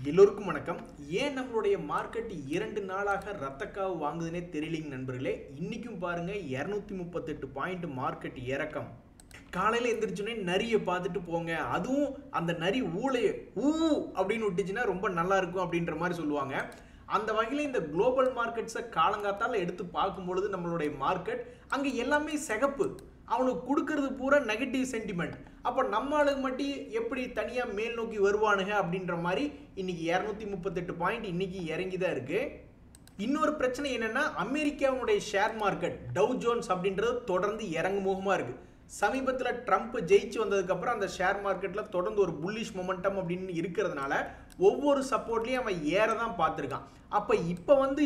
எல்லோருக்கும் வணக்கம். ஏன் நம்மளுடைய மார்க்கெட் 2 நாளாக ரத்தக்காவு வாங்குதுனே தெரியலங்க நண்பர்களே. இன்னைக்கும் பாருங்க 238 பாயிண்ட் மார்க்கெட் இறக்கம். காலையில எந்திரிச்சோனே நரியை பார்த்துட்டு போங்க. அதுவும் அந்த நரி ஊளைய ஊ அப்படின்னு விட்டுச்சுன்னா ரொம்ப நல்லா இருக்கும் அப்படின்ற மாதிரி சொல்லுவாங்க. அந்த வகையில் இந்த குளோபல் மார்க்கெட்ஸை காலங்காத்தால எடுத்து பார்க்கும்பொழுது நம்மளுடைய மார்க்கெட் அங்கே எல்லாமே சிகப்பு. அவனுக்கு கொடுக்கறது பூரா நெகட்டிவ் சென்டிமெண்ட். அப்போ நம்ம ஆளுக்கு மட்டும் எப்படி தனியாக மேல் நோக்கி வருவானுங்க அப்படின்ற மாதிரி இன்னைக்கு 238 பாயிண்ட் இன்னைக்கு இறங்கி தான் இருக்கு. இன்னொரு பிரச்சனை என்னன்னா, அமெரிக்காவுடைய ஷேர் மார்க்கெட் டவ் ஜோன்ஸ் அப்படின்றது தொடர்ந்து இறங்குமுகமா இருக்கு. சமீபத்தில் ட்ரம்ப் ஜெயிச்சு வந்ததுக்கு அப்புறம் அந்த ஷேர் மார்க்கெட்ல தொடர்ந்து ஒரு புல்லிஷ் மொமெண்டம் அப்படின்னு இருக்கிறதுனால ஒவ்வொரு சப்போர்ட்லயும் அவன் ஏற தான் பார்த்துருக்கான். அப்ப இப்ப வந்து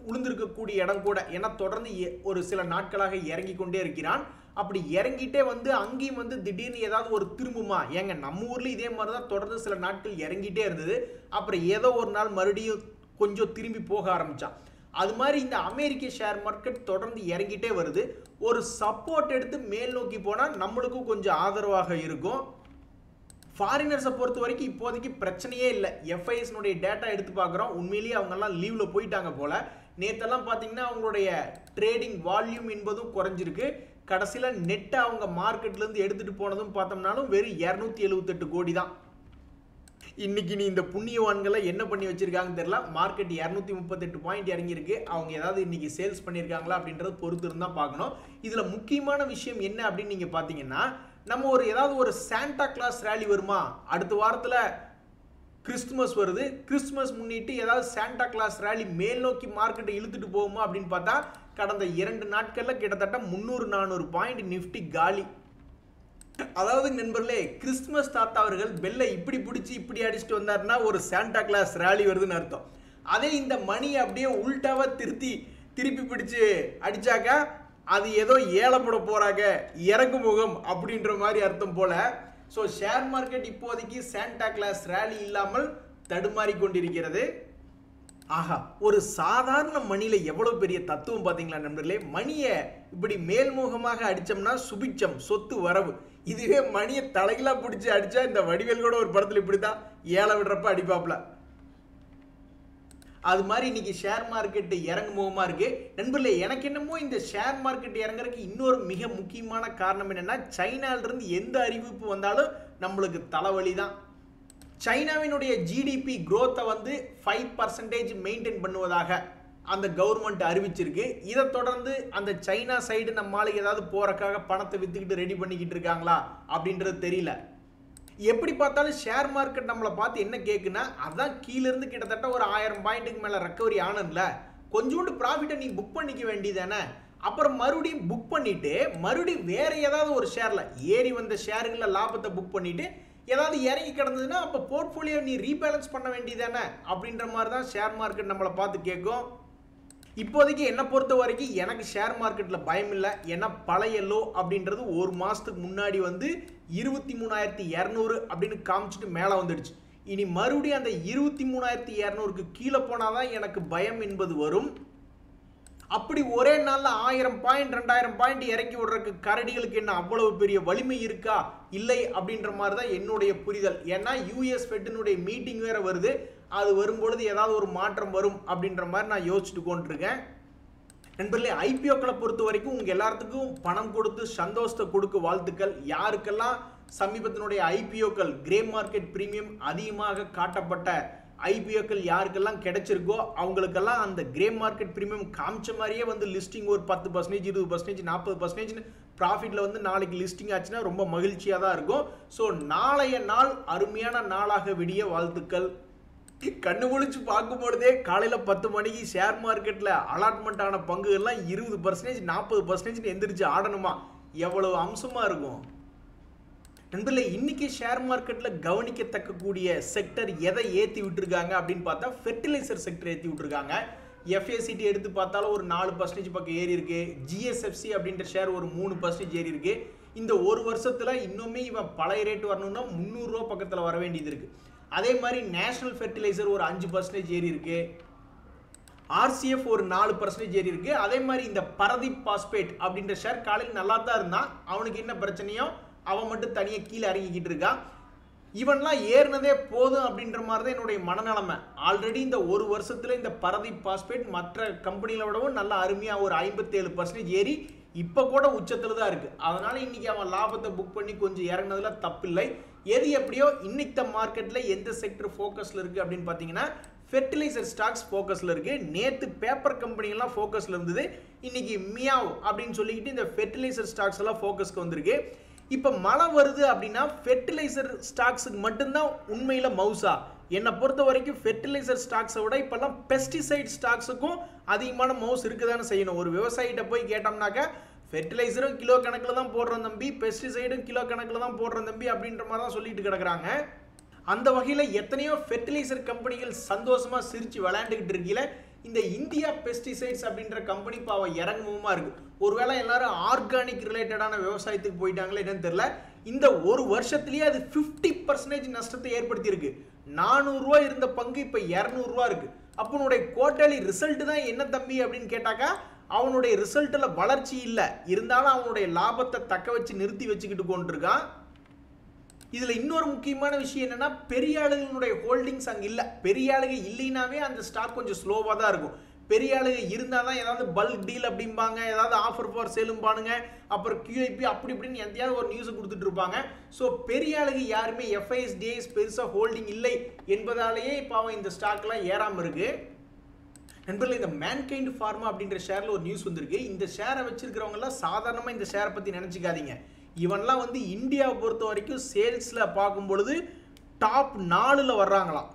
உளுந்திருக்கக்கூடிய இடம் கூட, ஏன்னா தொடர்ந்து ஒரு சில நாட்களாக இறங்கி கொண்டே இருக்கிறான். அப்படி இறங்கிட்டே வந்து அங்கேயும் வந்து திடீர்னு ஏதாவது ஒரு திரும்புமா? ஏங்க நம்ம ஊர்ல இதே மாதிரி தான் தொடர்ந்து சில நாட்கள் இறங்கிட்டே இருந்தது. அப்புறம் ஏதோ ஒரு நாள் மறுபடியும் கொஞ்சம் திரும்பி போக ஆரம்பிச்சான். அது மாதிரி இந்த அமெரிக்க ஷேர் மார்க்கெட் தொடர்ந்து இறங்கிட்டே வருது. ஒரு சப்போர்ட் எடுத்து மேல் நோக்கி போனால் நம்மளுக்கும் கொஞ்சம் ஆதரவாக இருக்கும். ஃபாரினர்ஸை பொறுத்த வரைக்கும் இப்போதைக்கு பிரச்சனையே இல்லை. எஃப்ஐஎஸ்னுடைய டேட்டா எடுத்து பார்க்குறோம். உண்மையிலேயே அவங்கெல்லாம் லீவில் போயிட்டாங்க போல. நேற்றெல்லாம் பார்த்தீங்கன்னா அவங்களுடைய ட்ரேடிங் வால்யூம் என்பதும் குறைஞ்சிருக்கு. கடைசியில் நெட்டை அவங்க மார்க்கெட்லேருந்து எடுத்துகிட்டு போனதும் பார்த்தோம்னாலும் வெறும் 278 கோடி தான். இன்னைக்கு நீ இந்த புண்ணியவான்களை என்ன பண்ணி வச்சிருக்காங்கன்னு தெரியல. மார்க்கெட் 238 பாயிண்ட் இறங்கியிருக்கு. அவங்க ஏதாவது இன்னைக்கு சேல்ஸ் பண்ணியிருக்காங்களா அப்படின்றது பொறுத்து இருந்தால் பார்க்கணும். இதில் முக்கியமான விஷயம் என்ன அப்படின்னு நீங்கள் பார்த்தீங்கன்னா, நம்ம ஏதாவது ஒரு சாண்டா கிளாஸ் ரேலி வருமா? அடுத்த வாரத்தில் கிறிஸ்துமஸ் வருது. கிறிஸ்துமஸ் முன்னிட்டு ஏதாவது சாண்டா கிளாஸ் ரேலி மேல் நோக்கி மார்க்கெட்டை இழுத்துட்டு போகுமா அப்படின்னு பார்த்தா கடந்த 2 நாட்களில் கிட்டத்தட்ட 300-400 பாயிண்ட் நிஃப்டி காலி. அதாவது நண்பர்களே, கிறிஸ்துமஸ் தாத்தா அவர்கள் பெல்லை இப்படி பிடிச்சி இப்படி அடிச்சுட்டு வந்தாருன்னா ஒரு சாண்டா கிளாஸ் ரேலி வருதுன்னு அர்த்தம். அதே இந்த மணி அப்படியே உல்டாவா திருப்பி பிடிச்சு அடிச்சாக்கா அது ஏதோ ஏலப்பட போறாங்க, இறங்கு முகம் அப்படின்ற மாதிரி அர்த்தம் போல. ஸோ ஷேர் மார்க்கெட் இப்போதைக்கு சாண்டா கிளாஸ் ரேலி இல்லாமல் தடுமாறி கொண்டிருக்கிறது. ஆஹா, ஒரு சாதாரண மணியில எவ்வளவு பெரிய தத்துவம் பாத்தீங்களா நண்பர்களே. மணியை இப்படி மேல்முகமாக அடிச்சோம்னா சுபிச்சம், சொத்து வரவு. இதுவே மணியை தலைகளா பிடிச்சி அடிச்சா இந்த வடிவேல் கூட ஒரு படத்துல இப்படித்தான் ஏழை விடுறப்ப அடிப்பாப்ல. அது மாதிரி இன்னைக்கு ஷேர் மார்க்கெட் இறங்குமுகமா இருக்கு நண்பர்களே. எனக்கு என்னமோ இந்த ஷேர் மார்க்கெட் இறங்குறதுக்கு இன்னொரு மிக முக்கியமான காரணம் என்னன்னா, சைனால இருந்து எந்த அறிவிப்பு வந்தாலும் நம்மளுக்கு தலைவலி தான். சைனாவினுடைய ஜிடிபி growth-ஐ வந்து 5% மெயின்டைன் பண்ணுவதாக அந்த கவர்மெண்ட் அறிவிச்சிருக்கு. இதை தொடர்ந்து அந்த சைனா சைடு நம்மளால ஏதாவது போறக்காக பணத்தை வித்துக்கிட்டு ரெடி பண்ணிக்கிட்டு இருக்காங்களா அப்படின்றது தெரியல. எப்படி பார்த்தாலும் ஷேர் மார்க்கெட் நம்மளை பார்த்து என்ன கேட்குன்னா, அதான் கீழே இருந்து கிட்டத்தட்ட ஒரு 1000 பாயிண்ட்டுக்கு மேலே ரெக்கவரி ஆனதுல கொஞ்சோண்டு ப்ராஃபிட்டை நீ புக் பண்ணிக்க வேண்டியதானே. அப்புறம் மறுபடியும் புக் பண்ணிட்டு மறுபடியும் வேற ஏதாவது ஒரு ஷேர்ல ஏறி வந்த ஷேர்களில் லாபத்தை புக் பண்ணிட்டு ஏதாவது இறங்கி கிடந்ததுன்னா அப்போ போர்ட்ஃபோலியோ நீ ரீபேலன்ஸ் பண்ண வேண்டியதானே அப்படின்ற மாதிரி தான் ஷேர் மார்க்கெட் நம்மளை பார்த்து கேட்கும். இப்போதைக்கு என்னை பொறுத்த வரைக்கும் எனக்கு ஷேர் மார்க்கெட்டில் பயம் இல்லை. ஏன்னா பழைய லோ அப்படின்றது ஒரு மாதத்துக்கு முன்னாடி வந்து 23,200 அப்படின்னு காமிச்சிட்டு மேலே வந்துடுச்சு. இனி மறுபடியும் அந்த 23,200க்கு கீழே போனாதான் எனக்கு பயம் என்பது வரும். அப்படி ஒரே நாள்ல 1000 பாயிண்ட் 2000 பாயிண்ட் இறக்கி விடுறதுக்கு கரடிகளுக்கு என்ன அவ்வளவு பெரிய வலிமை இருக்கா இல்லை அப்படின்ற மாதிரி தான் என்னுடைய புரிதல். ஏன்னா யூஎஸ் ஃபெட்டினுடைய மீட்டிங் வேற வருது. அது வரும்பொழுது ஏதாவது ஒரு மாற்றம் வரும் அப்படின்ற மாதிரி நான் யோசிச்சுட்டு கொண்டிருக்கேன். நண்பர்களே, ஐபிஓக்களை பொறுத்த வரைக்கும் உங்க எல்லாத்துக்கும் பணம் கொடுத்து சந்தோஷத்தை கொடுக்க வாழ்த்துக்கள். யாருக்கெல்லாம் சமீபத்தினுடைய ஐபிஓக்கள் கிரே மார்க்கெட் பிரீமியம் அதிகமாக காட்டப்பட்ட ஐபிஓக்கள் யாருக்கெல்லாம் கிடைச்சிருக்கோ அவங்களுக்கெல்லாம் அந்த கிரே மார்க்கெட் பிரீமியம் காமிச்ச மாதிரியே வந்து லிஸ்டிங் ஒரு 10%, 20%, 40% ப்ராஃபிட்ல வந்து நாளைக்கு லிஸ்டிங் ஆச்சுன்னா ரொம்ப மகிழ்ச்சியாக தான் இருக்கும். ஸோ நாளைய நாள் அருமையான நாளாக விடிய வாழ்த்துக்கள். கண்ணு முழிச்சு பார்க்கும்பொழுதே காலையில் 10 மணிக்கு ஷேர் மார்க்கெட்டில் அலாட்மெண்ட் ஆன பங்குகள்லாம் 20%, 40% எந்திரிச்சு ஆடணுமா? எவ்வளவு அம்சமாக இருக்கும் நண்பர்களே. இன்னைக்கு ஷேர் மார்க்கெட்டில் கவனிக்கத்தக்கக்கூடிய செக்டர் எதை ஏற்றி விட்டுருக்காங்க அப்படின்னு பார்த்தா ஃபெர்டிலைசர் செக்டர் ஏற்றி விட்டுருக்காங்க. எஃப்ஏசிடி எடுத்து பார்த்தாலும் ஒரு 4% பக்கம் ஏறி இருக்கு. ஜிஎஸ்எஃப்சி அப்படின்ற ஷேர் ஒரு 3% ஏறி இருக்கு. இந்த ஒரு வருஷத்தில் இன்னுமே இவன் பழைய ரேட் வரணும்னா 300 ரூபா பக்கத்தில் வர வேண்டியது இருக்கு. அதே மாதிரி நேஷனல் ஃபெர்டிலைசர் ஒரு 5% ஏறி இருக்கு. ஆர்சிஎஃப் ஒரு 4% ஏறி இருக்கு. அதே மாதிரி இந்த பரதீப் பாஸ்பேட் அப்படின்ற ஷேர் காலையில் நல்லா தான் இருந்தான். அவனுக்கு என்ன பிரச்சனையோ அவன் மட்டும் தனியாக கீழே இறங்கிக்கிட்டு இருக்கான். இவன்லாம் ஏறினதே போதும் அப்படின்ற மாதிரி தான் என்னுடைய மனநிலைமை. ஆல்ரெடி இந்த ஒரு வருஷத்துல இந்த பரதீப் பாஸ்பேட் மற்ற கம்பெனிகளை விடவும் நல்லா அருமையா ஒரு 57% ஏறி இப்போ கூட உச்சத்துல தான் இருக்கு. அதனால இன்னைக்கு அவன் லாபத்தை புக் பண்ணி கொஞ்சம் இறங்கினதுல தப்பில்லை. எது எப்படியோ இன்னைக்கு மார்க்கெட்ல எந்த செக்டர் ஃபோக்கஸ்ல இருக்கு அப்படின்னு பார்த்தீங்கன்னா ஃபெர்டிலைசர் ஸ்டாக்ஸ் ஃபோக்கஸ்ல இருக்கு. நேத்து பேப்பர் கம்பெனிலாம் ஃபோக்கஸ்ல இருந்தது, இன்னைக்கு மியாவ் அப்படின்னு சொல்லிக்கிட்டு இந்த ஃபெர்டிலைசர் ஸ்டாக்ஸ் எல்லாம் ஃபோக்கஸ்க்கு வந்திருக்கு. இப்போ மழை வருது அப்படின்னா ஃபெர்டிலைசர் ஸ்டாக்ஸுக்கு மட்டும்தான் உண்மையில மவுசா? என்னை பொறுத்த வரைக்கும் ஃபெர்டிலைசர் ஸ்டாக்ஸை விட இப்போல்லாம் பெஸ்டிசைட் ஸ்டாக்ஸுக்கும் அதிகமான மவுஸ் இருக்குதானே செய்யணும். ஒரு விவசாயிகிட்ட போய் கேட்டோம்னாக்கா ஃபெர்டிலைசரும் கிலோ கணக்கில் தான் போடுறோம் தம்பி, பெஸ்டிசைடும் கிலோ கணக்கில் தான் போடுறோம் தம்பி அப்படின்ற மாதிரி தான் சொல்லிட்டு கிடக்குறாங்க. அந்த வகையில் எத்தனையோ ஃபெர்டிலைசர் கம்பெனிகள் சந்தோஷமா சிரிச்சு விளையாண்டுக்கிட்டு இருக்கீங்கள, இந்த இந்தியா பெஸ்டிசைட்ஸ் அப்படின்ற கம்பெனி பாவம் இறங்குமா இருக்கு. ஒருவேளை எல்லாரும் ஆர்கானிக் ரிலேட்டடான விவசாயத்துக்கு போயிட்டாங்களே என்னன்னு தெரியல. இந்த ஒரு வருஷத்துலயே அது 50% நஷ்டத்தை ஏற்படுத்தி இருக்கு. 400 ரூபாய் இருந்த பங்கு இப்ப 200 ரூபாய் இருக்கு. அப்போ உன்னுடைய குவார்டர்லி ரிசல்ட் தான் என்ன தம்பி அப்படின்னு கேட்டாக்கா அவனுடைய ரிசல்ட்ல வளர்ச்சி இல்லை, இருந்தாலும் அவனுடைய லாபத்தை தக்க வச்சு நிறுத்தி வச்சுக்கிட்டு கொண்டிருக்கான். இதுல இன்னொரு முக்கியமான விஷயம் என்னன்னா பெரிய ஆளுகளுடைய ஹோல்டிங்ஸ் அங்க இல்ல. பெரிய ஆளுக இல்லைனாவே அந்த ஸ்டாக் கொஞ்சம் ஸ்லோவா தான் இருக்கும். பெரிய ஆளுக இருந்தாதான் ஏதாவது பல்க் டீல் அப்படிம்பாங்க, ஏதாவது ஆஃபர் ஃபார் சேலும்பானுங்க, அப்புறம் QIP அப்படி இப்படின்னு எந்தையாவது ஒரு நியூஸ் கொடுத்துட்டு இருப்பாங்க. ஸோ பெரிய ஆளுக யாருமே FIS DIS பெருசா ஹோல்டிங் இல்லை என்பதாலேயே இப்போ அவன் இந்த ஸ்டாக்லாம் ஏறாம இருக்கு. நண்பர்களே, இந்த மேன்கைண்ட் ஃபார்மா அப்படின்ற ஷேர்ல ஒரு நியூஸ் வந்திருக்கு. இந்த ஷேரை வச்சிருக்கிறவங்க எல்லாம் சாதாரணமா இந்த ஷேரை பத்தி நினைச்சுக்காதீங்க. இவன்லாம் வந்து இந்தியாவை பொறுத்த வரைக்கும் சேல்ஸ்ல பார்க்கும் பொழுது டாப் 4ல வர்றாங்களாம்.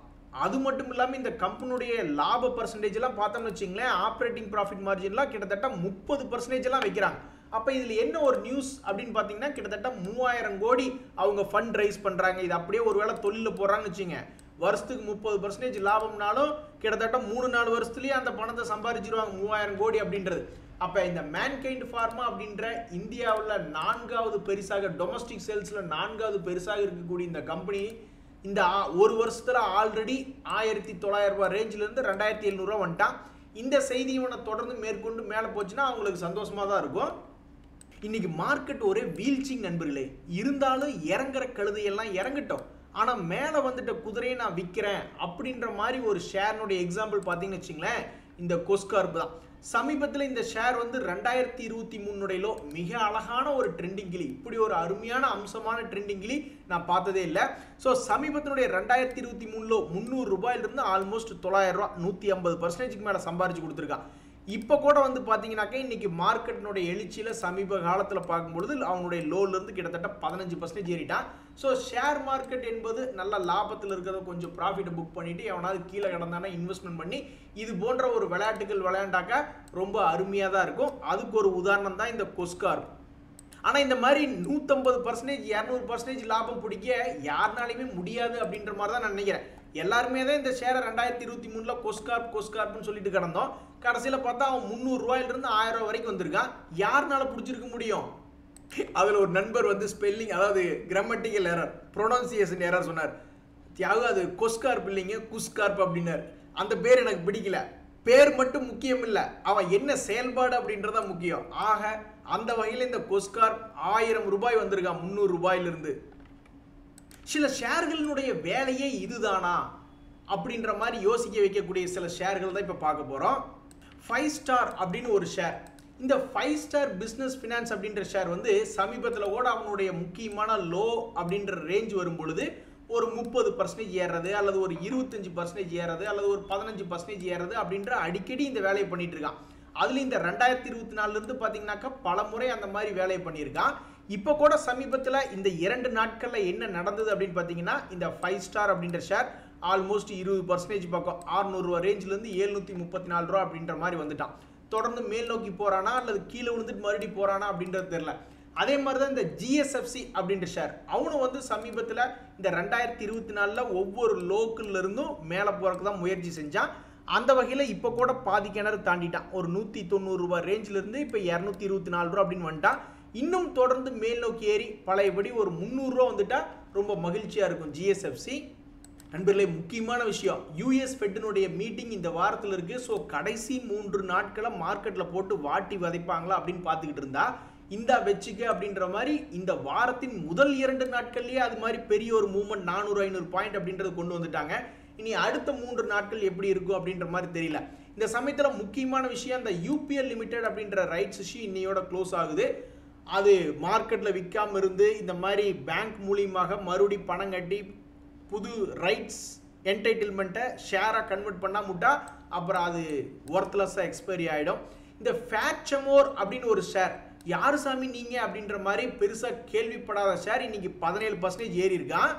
அது மட்டும் இல்லாமல் இந்த கம்பெனியுடைய லாப பர்சன்டேஜ் எல்லாம் பார்த்தோம்னு வச்சுங்களேன், ஆப்ரேட்டிங் ப்ராஃபிட் மார்ஜின்லாம் கிட்டத்தட்ட 30% எல்லாம் வைக்கிறாங்க. அப்போ இதில் என்ன ஒரு நியூஸ் அப்படின்னு பார்த்தீங்கன்னா கிட்டத்தட்ட 3000 கோடி அவங்க ஃபண்ட் ரைஸ் பண்ணுறாங்க. இது அப்படியே ஒரு வேளை தொழிலில் போடுறாங்கன்னு வச்சுங்க, வருஷத்துக்கு 30% லாபம்னாலும் கிட்டத்தட்ட 3-4 வருஷத்துலேயே அந்த பணத்தை சம்பாதிச்சிருவாங்க 3000 கோடி அப்படின்றது. அப்போ இந்த மேன்கைண்ட் ஃபார்மா அப்படின்ற இந்தியாவில் 4வது பெருசாக டொமஸ்டிக் சேல்ஸில் 4வது பெருசாக இருக்கக்கூடிய இந்த கம்பெனி இந்த ஒரு வருஷத்துல ஆல்ரெடி 1900 ரூபாய் ரேஞ்சில இருந்து 2700 ரூபாய் வந்துட்டான். இந்த செய்தி இவனை தொடர்ந்து மேற்கொண்டு மேலே போச்சுன்னா அவங்களுக்கு சந்தோஷமா தான் இருக்கும். இன்னைக்கு மார்க்கெட் ஒரே வீழ்ச்சிங் நண்பர்களே. இருந்தாலும் இறங்குற கழுதையெல்லாம் இறங்கட்டும், ஆனா மேலே வந்துட்ட குதிரையை நான் விற்கிறேன் அப்படின்ற மாதிரி ஒரு ஷேர்னுடைய எக்ஸாம்பிள் பார்த்தீங்கன்னு வச்சுங்களேன், இந்த கொஸ்கார்ப் தான். சமீபத்தில் இந்த ஷேர் வந்து 2023 மிக அழகான ஒரு ட்ரெண்டிங் கிளி, இப்படி ஒரு அருமையான அம்சமான ட்ரெண்டிங் கிளி நான் பார்த்ததே இல்லை. ஸோ சமீபத்தினுடைய 2023 300 ரூபாயிலிருந்து ஆல்மோஸ்ட் 900 ரூபா 150% மேலே சம்பாரிச்சு கொடுத்துருக்கான். இப்போ கூட வந்து பார்த்தீங்கன்னாக்கா இன்னைக்கு மார்க்கெட்டினுடைய எழுச்சியில் சமீப காலத்தில் பார்க்கும்பொழுது அவனுடைய லோலேருந்து கிட்டத்தட்ட 15% ஏறிட்டான். ஸோ ஷேர் மார்க்கெட் என்பது நல்ல லாபத்தில் இருக்கிறத கொஞ்சம் ப்ராஃபிட்டை புக் பண்ணிட்டு எவனாவது கீழே கிடந்தானா இன்வெஸ்ட்மெண்ட் பண்ணி இது போன்ற ஒரு விளையாட்டுகள் விளையாண்டாக்கா ரொம்ப அருமையாக தான் இருக்கும். அதுக்கு ஒரு உதாரணம் தான் இந்த கொஸ்கார்ப். ஆனால் இந்த மாதிரி 150% 200% லாபம் பிடிக்க யாருனாலையுமே முடியாது அப்படின்ற மாதிரி தான் நான் நினைக்கிறேன். எல்லாருமே தான் இந்த ஷேரை 2023 கொஸ்கார்ப்னு சொல்லிட்டு கிடந்தோம். கடைசியில் பார்த்தா அவன் 300 ரூபாயிலிருந்து 1000 ரூபாய் வரைக்கும் வந்திருக்கான். யாருனால பிடிச்சிருக்க முடியும்? அதில் ஒரு நண்பர் வந்து ஸ்பெல்லிங், அதாவது கிராமட்டிக்கல் எரர், ப்ரொனவுன்சியேஷன் எரர் சொன்னார். தியாகு அது கொஸ்கார்ப் இல்லைங்க குஸ்கார்ப் அப்படின்னார். அந்த பேர் எனக்கு பிடிக்கல. பேர் மட்டும் முக்கியம் இல்லை, அவன் என்ன செயல்பாடு அப்படின்றத முக்கியம். ஆக அந்த வகையில் இந்த கொஸ்கார்ப் 1000 ரூபாய் வந்திருக்கான் 300 ரூபாயிலிருந்து. சில ஷேர்களினுடைய வேலையே இதுதானா அப்படின்ற மாதிரி யோசிக்க வைக்கக்கூடிய சில ஷேர்கள் தான் இப்போ பார்க்க போகிறோம். 5 ஸ்டார் அப்படின்னு ஒரு ஷேர். இந்த 5 ஸ்டார் பிஸ்னஸ் ஃபினான்ஸ் அப்படின்ற ஷேர் வந்து சமீபத்தில் கூட அவனுடைய முக்கியமான லோ அப்படின்ற ரேஞ்ச் வரும் பொழுது ஒரு 30% ஏறுறது, அல்லது ஒரு 25% ஏறுறது, அல்லது ஒரு 15% ஏறுறது அப்படின்ற அடிக்கடி இந்த வேலையை பண்ணிட்டு இருக்கான். அதுல இந்த 2024 பார்த்தீங்கன்னாக்கா பல முறை அந்த மாதிரி வேலையை பண்ணியிருக்கான். இப்போ கூட சமீபத்தில் இந்த 2 நாட்களில் என்ன நடந்தது அப்படின்னு பார்த்தீங்கன்னா இந்த 5 ஸ்டார் அப்படின்ற ஷேர் ஆல்மோஸ்ட் 20% பக்கம் 600 ரூபா ரேஞ்சிலேருந்து 734 ரூபா அப்படின்ற மாதிரி வந்துட்டான். தொடர்ந்து மேல் நோக்கி போறானா அல்லது கீழே விழுந்துட்டு மறுபடியும் போறானா அப்படின்றது தெரியல. அதே மாதிரி தான் இந்த GSFC அப்படின்ற ஷேர், அவனும் வந்து சமீபத்தில் இந்த 2024 ஒவ்வொரு லோக்கல்ல இருந்தும் மேலே போறதுக்கு தான் முயற்சி செஞ்சான். அந்த வகையில் இப்போ கூட பாதி கிணறு தாண்டிட்டான். ஒரு 190 ரூபாய் ரேஞ்சில இருந்து இப்போ 224 ரூபா அப்படின்னு வந்துட்டான். இன்னும் தொடர்ந்து மேல் நோக்கி ஏறி பழையபடி ஒரு 300 ரூபா வந்துட்டா ரொம்ப மகிழ்ச்சியா இருக்கும் GSFC. நண்பர்களே, முக்கியமான விஷயம், US ஃபெட்டினுடைய மீட்டிங் இந்த வாரத்தில் இருக்கு. ஸோ கடைசி 3 நாட்களை மார்க்கெட்டில் போட்டு வாட்டி வதைப்பாங்களா அப்படின்னு பார்த்துக்கிட்டு இருந்தா இந்த வச்சுக்க அப்படின்ற மாதிரி இந்த வாரத்தின் முதல் 2 நாட்கள்லயே அது மாதிரி பெரிய ஒரு மூவ்மெண்ட் 400-500 பாயிண்ட் அப்படின்றது கொண்டு வந்துட்டாங்க. இனி அடுத்த 3 நாட்கள் எப்படி இருக்கும் அப்படின்ற மாதிரி தெரியல. இந்த சமயத்தில் முக்கியமான விஷயம், அந்த யூபிஎல் லிமிடெட் அப்படின்ற ரைட்ஸ் இஷ்யூ இன்னையோட க்ளோஸ் ஆகுது. அது மார்க்கெட்டில் விற்காம இருந்து இந்த மாதிரி பேங்க் மூலியமாக மறுபடி பணம் கட்டி புது ரைட்ஸ் என்டைட்டில்மெண்ட்டை ஷேராக கன்வெர்ட் பண்ணாமுட்டா அப்புறம் அது ஒர்த்லெஸ்ஸாக எக்ஸ்பைரி ஆகிடும். இந்த ஃபேட்சமோர் அப்படின்னு ஒரு ஷேர், யாரு சாமி நீங்க அப்படின்ற மாதிரி பெருசாக கேள்விப்படாத ஷேர் இன்னைக்கு 17% ஏறி இருக்கான்.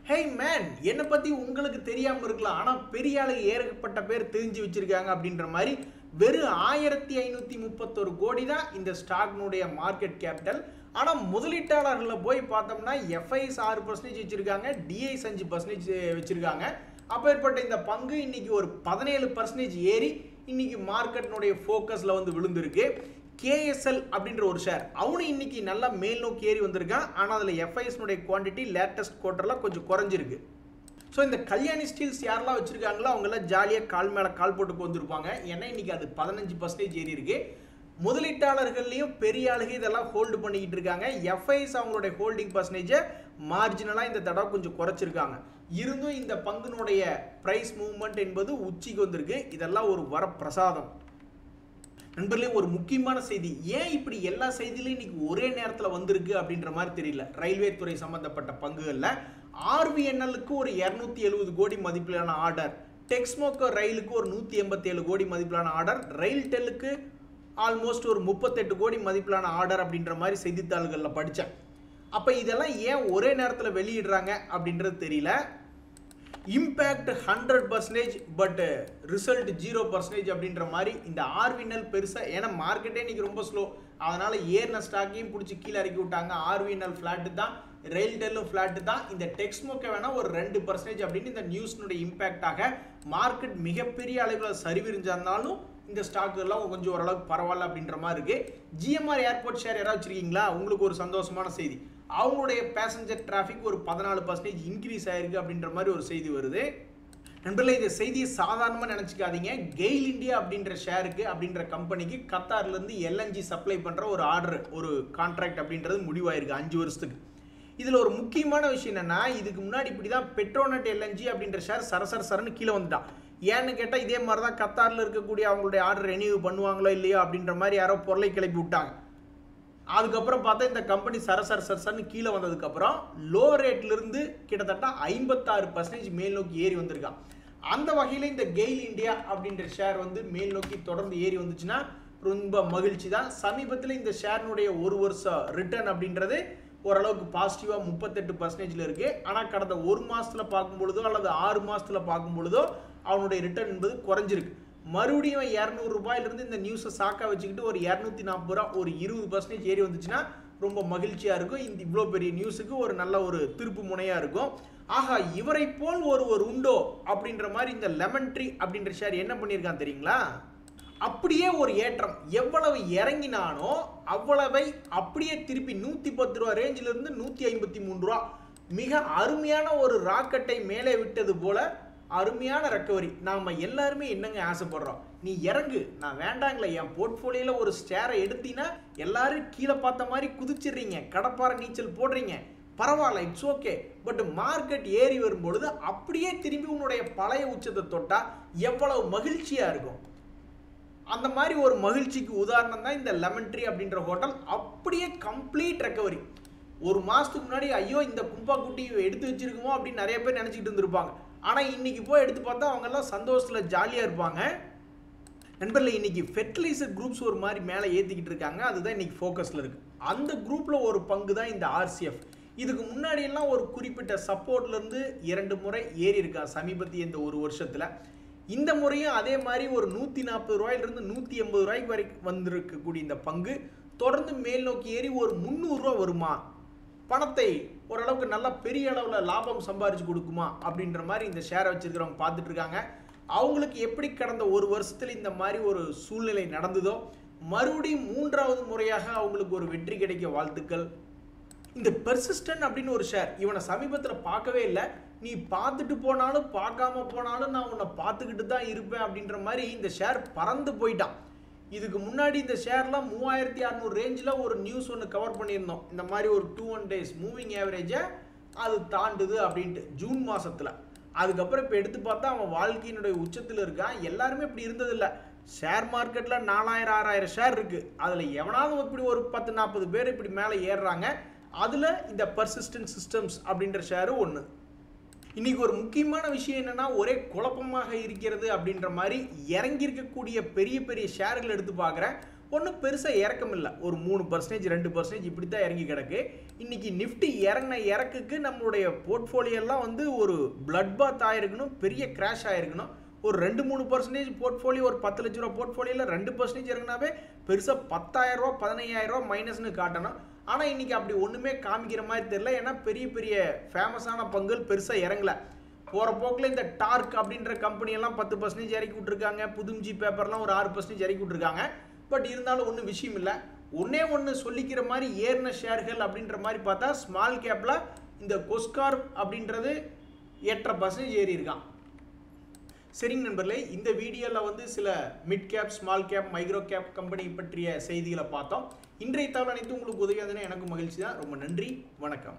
ஹேய் மேன், என்னை பற்றி உங்களுக்கு தெரியாமல் இருக்கலாம், ஆனால் பெரிய ஆளுக்கு ஏகப்பட்ட பேர் தெரிஞ்சு வச்சிருக்காங்க அப்படின்ற மாதிரி வெறும் 1531 கோடி தான் இந்த ஸ்டாக்னுடைய மார்க்கெட் கேபிட்டல். ஆனால் முதலீட்டாளர்களில் போய் பார்த்தோம்னா எஃப்ஐஸ் 6% வச்சுருக்காங்க, டிஐஸ் 5% வச்சுருக்காங்க. அப்பேற்பட்ட இந்த பங்கு இன்னைக்கு ஒரு 17% ஏறி இன்னைக்கு மார்க்கெட்னுடைய ஃபோக்கஸில் வந்து விழுந்திருக்கு. கேஎஸ்எல் அப்படின்ற ஒரு ஷேர், அவனு இன்னைக்கு நல்லா மேல் நோக்கி ஏறி வந்திருக்கான். ஆனால் அதில் எஃப்ஐஸ்னுடைய குவான்டிட்டி லேட்டஸ்ட் குவார்ட்டரில் கொஞ்சம் குறைஞ்சிருக்கு. ஸோ இந்த கல்யாணி ஸ்டீல்ஸ் யாரெல்லாம் வச்சுருக்காங்களோ அவங்கெல்லாம் ஜாலியாக கால் மேலே கால் போட்டுக்கு வந்திருப்பாங்க. ஏன்னா இன்னைக்கு அது 15% ஏறி இருக்கு. முதலீட்டாளர்கள்லையும் பெரிய ஆளுக இதெல்லாம் ஹோல்டு பண்ணிக்கிட்டு இருக்காங்க. எஃப்ஐஸ் அவங்களுடைய ஹோல்டிங் பர்சன்டேஜை மார்ஜினலாக இந்த தடவை கொஞ்சம் குறைச்சிருக்காங்க. இருந்தும் இந்த பங்குனுடைய ப்ரைஸ் மூவ்மெண்ட் என்பது உச்சிக்கு வந்திருக்கு. இதெல்லாம் ஒரு வரப்பிரசாதம். நண்பர்களே, ஒரு முக்கியமான செய்தி, ஏன் இப்படி எல்லா செய்தியிலையும் இன்னைக்கு ஒரே நேரத்தில் வந்திருக்கு அப்படின்ற மாதிரி தெரியல. ரயில்வே துறை சம்பந்தப்பட்ட பங்குகளில் ஆர்விஎன்எல்லுக்கு ஒரு 270 கோடி மதிப்பிலான ஆர்டர், டெக்ஸ்மோக்கோ ரயிலுக்கு ஒரு 187 கோடி மதிப்பிலான ஆர்டர், ரயில் டெல்லுக்கு ஆல்மோஸ்ட் ஒரு 38 கோடி மதிப்பிலான ஆர்டர் அப்படின்ற மாதிரி செய்தித்தாள்களில் படித்தேன். அப்போ இதெல்லாம் ஏன் ஒரே நேரத்தில் வெளியிடுறாங்க அப்படின்றது தெரியல. இம்பேக்ட் 100% பட் ரிசல்ட் 0% அப்படின்ற மாதிரி இந்த ஆர்விஎன்எல் பெருசாக, ஏன்னா மார்க்கெட்டே இன்னைக்கு ரொம்ப ஸ்லோ, அதனால் ஏறின ஸ்டாக்கையும் பிடிச்சி கீழே இறக்கி விட்டாங்க. ஆர்விஎன்எல் ஃப்ளாட்டு தான், ரயில் டெல்லும் ஃப்ளாட்டு தான். இந்த டெக்ஸ்மோக்கை வேணால் ஒரு 2% அப்படின்னு இந்த நியூஸ்னுடைய இம்பேக்டாக மார்க்கெட் மிகப்பெரிய அளவில் சரிவிருந்தாலும் இந்த ஸ்டாக்குலாம் கொஞ்சம் ஓரளவுக்கு பரவாயில்ல அப்படின்ற மாதிரி இருக்கு. ஜிஎம்ஆர் ஏர்போர்ட் ஷேர் யாராவது வச்சிருக்கீங்களா? உங்களுக்கு ஒரு சந்தோஷமான செய்தி, அவங்களுடைய பேசஞ்சர் டிராஃபிக் ஒரு 14% இன்க்ரீஸ் ஆயிருக்கு அப்படின்ற மாதிரி ஒரு செய்தி வருது. நண்பர்களே, இந்த செய்தியை சாதாரணமாக நினச்சிக்காதீங்க. கெயில் இந்தியா அப்படின்ற ஷேருக்கு அப்படின்ற கம்பெனிக்கு கத்தார்லேருந்து எல்என்ஜி சப்ளை பண்ணுற ஒரு ஆர்டர், ஒரு கான்ட்ராக்ட் அப்படின்றது முடிவாயிருக்கு 5 வருஷத்துக்கு. இதில் ஒரு முக்கியமான விஷயம் என்னென்னா, இதுக்கு முன்னாடி இப்படி தான் பெட்ரோநெட் எல்என்ஜி அப்படின்ற ஷேர் சரசரன்னு கீழே வந்துட்டான். ஏன்னு கேட்டால் இதே மாதிரி தான் கத்தாரில் இருக்கக்கூடிய அவங்களுடைய ஆர்டர் ரெனியூ பண்ணுவாங்களோ இல்லையோ அப்படின்ற மாதிரி யாரோ பொருளை கிளப்பி விட்டாங்க. அதுக்கப்புறம் பார்த்தா இந்த கம்பெனி சரசரன்னு கீழே வந்ததுக்கப்புறம் லோ ரேட்லேருந்து கிட்டத்தட்ட 56% மேல் நோக்கி ஏறி வந்திருக்கான். அந்த வகையில் இந்த கெயில் இந்தியா அப்படின்ற ஷேர் வந்து மேல் நோக்கி தொடர்ந்து ஏறி வந்துச்சுன்னா ரொம்ப மகிழ்ச்சி தான். சமீபத்தில் இந்த ஷேர்னுடைய ஒரு வருஷம் ரிட்டர்ன் அப்படின்றது ஓரளவுக்கு பாசிட்டிவாக 38% இருக்குது. ஆனால் கடந்த ஒரு மாதத்தில் பார்க்கும் பொழுதோ அல்லது 6 மாதத்தில் பார்க்கும் பொழுதோ அவனுடைய ரிட்டர்ன் என்பது குறைஞ்சிருக்கு. மறுபடியும் 200 ரூபாயிலிருந்து இந்த நியூஸை சாக்கா வச்சுக்கிட்டு ஒரு 240 ரூபா, ஒரு 20% ஏறி வந்துச்சுன்னா ரொம்ப மகிழ்ச்சியாக இருக்கும். இந்த இவ்வளோ பெரிய நியூஸுக்கு ஒரு நல்ல ஒரு திருப்பு முனையாக இருக்கும். ஆஹா, இவரை போல் ஒருவர் உண்டோ அப்படின்ற மாதிரி இந்த லெமன் ட்ரீ அப்படின்ற ஷேர் என்ன பண்ணியிருக்கான் தெரியுங்களா? அப்படியே ஒரு ஏற்றம், எவ்வளவு இறங்கினானோ அவ்வளவை அப்படியே திருப்பி 110 ரூபா ரேஞ்சிலிருந்து 153 ரூபா, மிக அருமையான ஒரு ராக்கெட்டை மேலே விட்டது போல அருமையான ரெக்கவரி. நாம் எல்லாருமே என்னங்க ஆசைப்படுறோம், நீ இறங்கு, நான் வேண்டாங்களே, என் போர்ட்ஃபோலியோவில் ஒரு ஷேரை எடுத்தீங்கன்னா எல்லாரும் கீழே பார்த்த மாதிரி குதிச்சிடுறீங்க, கடப்பாறை நீச்சல் போடுறீங்க, பரவாயில்ல, இட்ஸ் ஓகே. பட் மார்க்கெட் ஏறி வரும்பொழுது அப்படியே திரும்பி உன்னுடைய பழைய உச்சத்தை தொட்டால் எவ்வளவு மகிழ்ச்சியாக இருக்கும். அந்த மாதிரி ஒரு மகிழ்ச்சிக்கு உதாரணம் தான் இந்த லெமன் ட்ரீ அப்படின்ற ஹோட்டல். அப்படியே கம்ப்ளீட் ரெக்கவரி. ஒரு மாதத்துக்கு முன்னாடி ஐயோ இந்த கும்பா குட்டி எடுத்து வச்சிருக்குமோ அப்படின்னு நிறைய பேர் நினச்சிக்கிட்டு இருந்திருப்பாங்க. ஆனால் இன்னைக்கு போய் எடுத்து பார்த்தா அவங்கெல்லாம் சந்தோஷத்தில் ஜாலியாக இருப்பாங்க. நண்பர்களே, இன்னைக்கு ஃபெர்டிலைசர் குரூப்ஸ் ஒரு மாதிரி மேலே ஏற்றிக்கிட்டு இருக்காங்க. அதுதான் இன்னைக்கு ஃபோக்கஸில் இருக்குது. அந்த குரூப்பில் ஒரு பங்கு தான் இந்த ஆர்சிஎஃப். இதுக்கு முன்னாடியெல்லாம் ஒரு குறிப்பிட்ட சப்போர்ட்லேருந்து 2 முறை ஏறி இருக்கா சமீபத்திய இந்த ஒரு வருஷத்தில். இந்த முறையும் அதே மாதிரி ஒரு 140 ரூபாயிலிருந்து 180 ரூபாய்க்கு வரைக்கும் வந்திருக்கக்கூடிய இந்த பங்கு தொடர்ந்து மேல் நோக்கி ஏறி ஒரு 300 ரூபா வருமா, பணத்தை ஓரளவுக்கு நல்லா பெரிய அளவில் லாபம் சம்பாரிச்சு கொடுக்குமா அப்படின்ற மாதிரி இந்த ஷேரை வச்சிருக்கிறவங்க பார்த்துட்டு இருக்காங்க. அவங்களுக்கு எப்படி கடந்த ஒரு வருஷத்தில் இந்த மாதிரி ஒரு சூழ்நிலை நடந்ததோ மறுபடியும் 3வது முறையாக அவங்களுக்கு ஒரு வெற்றி கிடைக்க வாழ்த்துக்கள். இந்த பெர்சிஸ்டன்ட் அப்படின்னு ஒரு ஷேர், இவனை சமீபத்தில் பார்க்கவே இல்லை, நீ பார்த்துட்டு போனாலும் பார்க்காம போனாலும் நான் உன்னை பார்த்துக்கிட்டு தான் இருப்பேன் அப்படின்ற மாதிரி இந்த ஷேர் பறந்து போயிட்டான். இதுக்கு முன்னாடி இந்த ஷேர்லாம் 3600 ரேஞ்சில் ஒரு நியூஸ் ஒன்று கவர் பண்ணியிருந்தோம். இந்த மாதிரி ஒரு 21 டேஸ் மூவிங் ஆவரேஜை அது தாண்டுது அப்படின்ட்டு ஜூன் மாதத்தில். அதுக்கப்புறம் இப்போ எடுத்து பார்த்தா அவன் வாழ்க்கையினுடைய உச்சத்தில் இருக்கான். எல்லாருமே இப்படி இருந்ததில்லை. ஷேர் மார்க்கெட்டில் 4000 6000 ஷேர் இருக்குது. அதில் எவனாவது இப்படி ஒரு 10-40 பேர் இப்படி மேலே ஏறுறாங்க. அதில் இந்த பர்சிஸ்டன்ட் சிஸ்டம்ஸ் அப்படின்ற ஷேரு ஒன்று. இன்னைக்கு ஒரு முக்கியமான விஷயம் என்னன்னா, ஒரே குழப்பமாக இருக்கிறது அப்படின்ற மாதிரி இறங்கியிருக்கக்கூடிய பெரிய பெரிய ஷேர்கள் எடுத்து பார்க்குறேன். ஒன்றும் பெருசாக இறக்கம் இல்லை. ஒரு 3% 2% இப்படி தான் இறங்கி கிடக்கு. இன்னைக்கு நிஃப்டி இறங்கின இறக்குக்கு நம்மளுடைய போர்ட்ஃபோலியோலாம் வந்து ஒரு பிளட் பாத் ஆயிருக்கணும், பெரிய கிராஷ் ஆயிருக்கணும். ஒரு 2-3% போர்ட்ஃபோலியோ, ஒரு 10 லட்ச ரூபா போர்ட்ஃபோலியோவில் 2% இறங்கினாவே பெருசாக 10,000 ரூபா 15,000 ரூபா மைனஸ்னு காட்டணும். ஆனால் இன்றைக்கி அப்படி ஒன்றுமே காமிக்கிற மாதிரி தெரியல. ஏன்னா பெரிய பெரிய ஃபேமஸான பங்குகள் பெருசாக இறங்கலை. போகிற போக்கில் இந்த டார்க் அப்படின்ற கம்பெனியெல்லாம் 10% இறக்கி விட்ருக்காங்க. புதும்ஜி பேப்பர்லாம் ஒரு 6% இறக்கி விட்ருக்காங்க. பட் இருந்தாலும் ஒன்றும் விஷயம் இல்லை. ஒன்று சொல்லிக்கிற மாதிரி ஏறின ஷேர்கள் அப்படின்ற மாதிரி பார்த்தா ஸ்மால் கேப்பில் இந்த கொஸ்கார்ப் அப்படின்றது 8.5% ஏறி இருக்கான். சரிங்க நண்பர்களே, இந்த வீடியோவில் வந்து சில mid cap, small cap, micro gap company பற்றிய செய்திகளை பார்த்தோம். இன்றைய தகவல் அனைத்து உங்களுக்கு உதவியாதுன்னா எனக்கு மகிழ்ச்சி தான். ரொம்ப நன்றி, வணக்கம்.